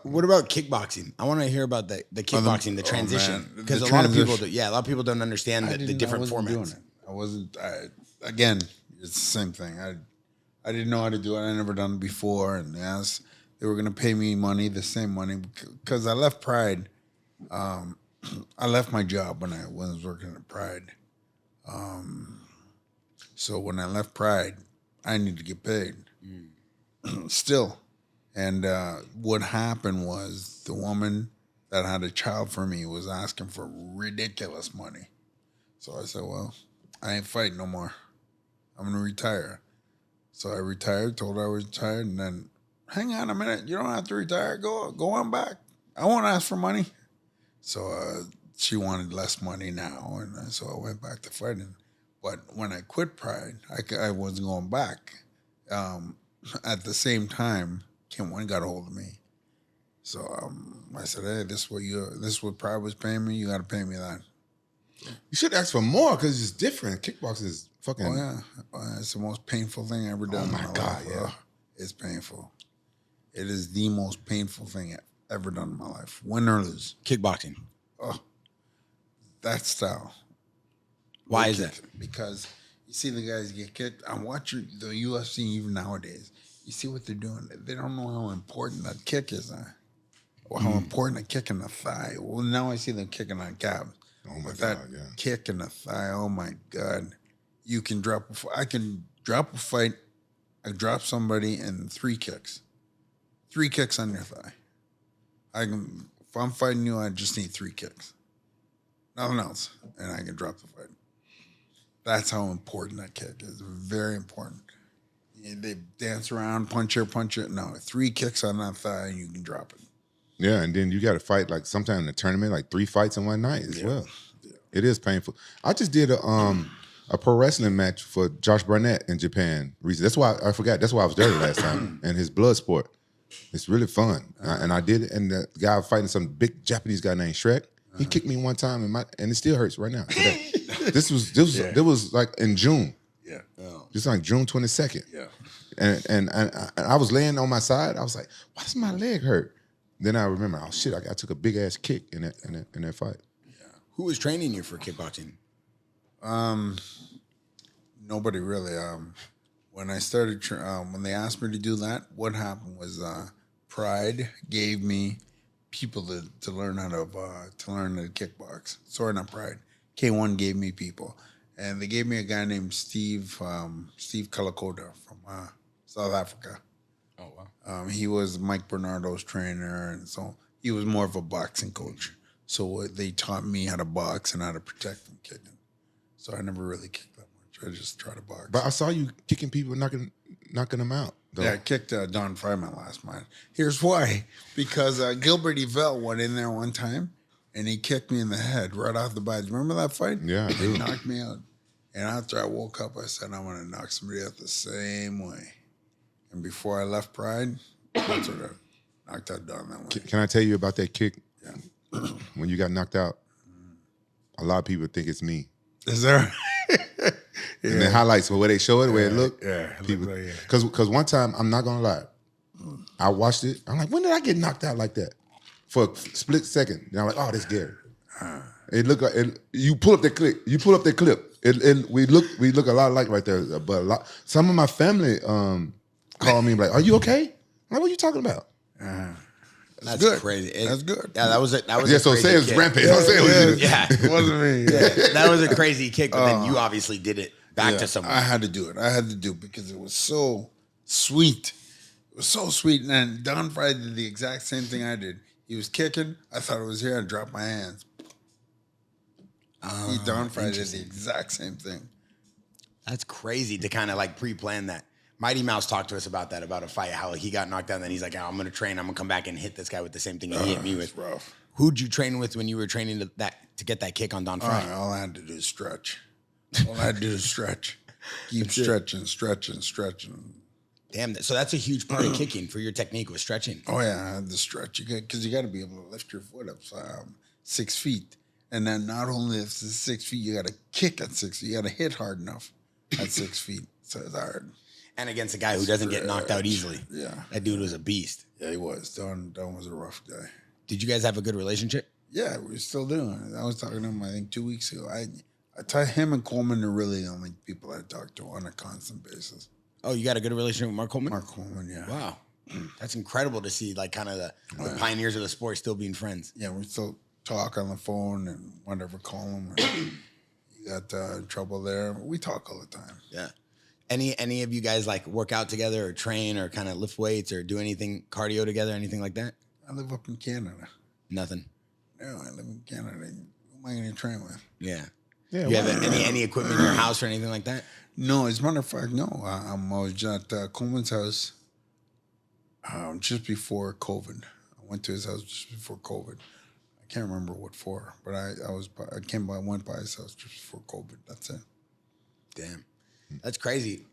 What about kickboxing? I want to hear about the kickboxing, the transition, because a lot of people don't understand the different formats. I wasn't. Again, it's the same thing. I didn't know how to do it. I never done it before, and they were gonna pay me money, the same money, because I left Pride. I left my job when I was working at Pride. So when I left Pride, I needed to get paid still. And what happened was the woman that had a child for me was asking for ridiculous money. So I said, well, I ain't fighting no more. I'm going to retire. So I retired, told her I was retired, and then, hang on a minute, you don't have to retire. Go on back. I won't ask for money. So she wanted less money now, and so I went back to fighting. But when I quit Pride, I wasn't going back. At the same time, Kim Wynn got a hold of me. So I said, hey, this is what Pride was paying me. You got to pay me that. You should ask for more because it's different. Kickboxing is fucking. Oh yeah, it's the most painful thing I ever done. Oh my God, life. yeah, it's painful. It is the most painful thing I've ever done in my life, win or lose. Kickboxing. Oh, that style. Why is that? Because you see the guys get kicked. I watch the UFC even nowadays. You see what they're doing. They don't know how important that kick is, or how important a kick in the thigh. Well, now I see them kicking on calves. Oh my God! That kick in the thigh. Oh my God! You can drop. I can drop a fight. I drop somebody in 3 kicks. 3 kicks on your thigh. I can. If I'm fighting you, I just need 3 kicks. Nothing else, and I can drop the fight. That's how important that kick is. Very important. They dance around, punch here, punch it. No, 3 kicks on that thigh, and you can drop it. Yeah, and then you got to fight like sometime in the tournament, like 3 fights in one night as well. Yeah. It is painful. I just did a pro wrestling match for Josh Barnett in Japan recently. That's why I forgot. That's why I was there the last time. And his blood sport. It's really fun. And I did it. And the guy fighting some big Japanese guy named Shrek. He kicked me one time, and it still hurts right now. This was like in June. Yeah. Oh. Just like June 22nd. Yeah. And I was laying on my side. I was like, why does my leg hurt? Then I remember, oh shit, I took a big ass kick in that fight. Yeah. Who was training you for kickboxing? Nobody really. When I started, when they asked me to do that, what happened was Pride gave me people to learn how to kickbox. Sorry, not Pride. K1 gave me people, and they gave me a guy named Steve Kalakoda from South Africa. Oh wow. He was Mike Bernardo's trainer, and so he was more of a boxing coach. So they taught me how to box and how to protect from kicking. So I never really kicked that much. I just tried to box. But I saw you kicking people, knocking them out. Though. Yeah, I kicked Don Fryman last night. Here's why. Because Gilbert Yvel went in there one time, and he kicked me in the head right off the bat. Remember that fight? Yeah, I do. He knocked me out. And after I woke up, I said, I want to knock somebody out the same way. And before I left Pride, that's what I knocked out Don that way. Can I tell you about that kick? Yeah. When you got knocked out, a lot of people think it's me. Is there? Yeah. And the highlights, where they show it, where it looked. Yeah. Because one time, I'm not going to lie, I watched it. I'm like, when did I get knocked out like that? For a split second. And I'm like, oh, that's Gary. It looked like you pull up that clip. We look a lot alike right there. But some of my family called me like, "Are you okay?" I'm like, what are you talking about? That's good. crazy. That's good. Yeah, that was a Yeah, so crazy say it's kick. Rampage. Don't say it was you. Yeah, It wasn't me. yeah, that was a crazy kick. But then you obviously did it back to someone. I had to do it. I had to do it because it was so sweet. It was so sweet. And then Don Fry did the exact same thing I did. He was kicking. I thought it was here. I dropped my hands. Don Fry did the exact same thing. That's crazy to kind of like pre-plan that. Mighty Mouse talked to us about that, about a fight, how he got knocked out, and then he's like, oh, I'm going to train. I'm going to come back and hit this guy with the same thing he hit me with. Rough. Who'd you train with when you were training to get that kick on Don Fry? All I had to do is stretch. All I had to do is stretch. Keep stretching. Damn, so that's a huge part of kicking for your technique was stretching. Oh, yeah, I had to stretch. Because you got to be able to lift your foot up 6 feet. And then not only if it's 6 feet, you got to kick at 6 feet. You got to hit hard enough at 6 feet. So it's hard. And against a guy who doesn't get knocked out easily. Yeah. That dude was a beast. Yeah, he was. Don was a rough guy. Did you guys have a good relationship? Yeah, we're still doing it. I was talking to him, I think, 2 weeks ago. I tell him and Coleman are really the only people I talk to on a constant basis. Oh, you got a good relationship with Mark Coleman? Mark Coleman, yeah. Wow. That's incredible to see, like, kind of the pioneers of the sport still being friends. Yeah, we still talk on the phone and whatever, call him. You got trouble there. We talk all the time. Yeah. Any of you guys, like, work out together or train or kind of lift weights or do anything, cardio together, anything like that? I live up in Canada. Nothing. No, I live in Canada. Who am I going to train with? Yeah. Yeah, Do you have any equipment in your house or anything like that? No, as a matter of fact, no. I was at Coleman's house just before COVID. I went to his house just before COVID. I can't remember what for, but I went by his house just before COVID. That's it. Damn. That's crazy.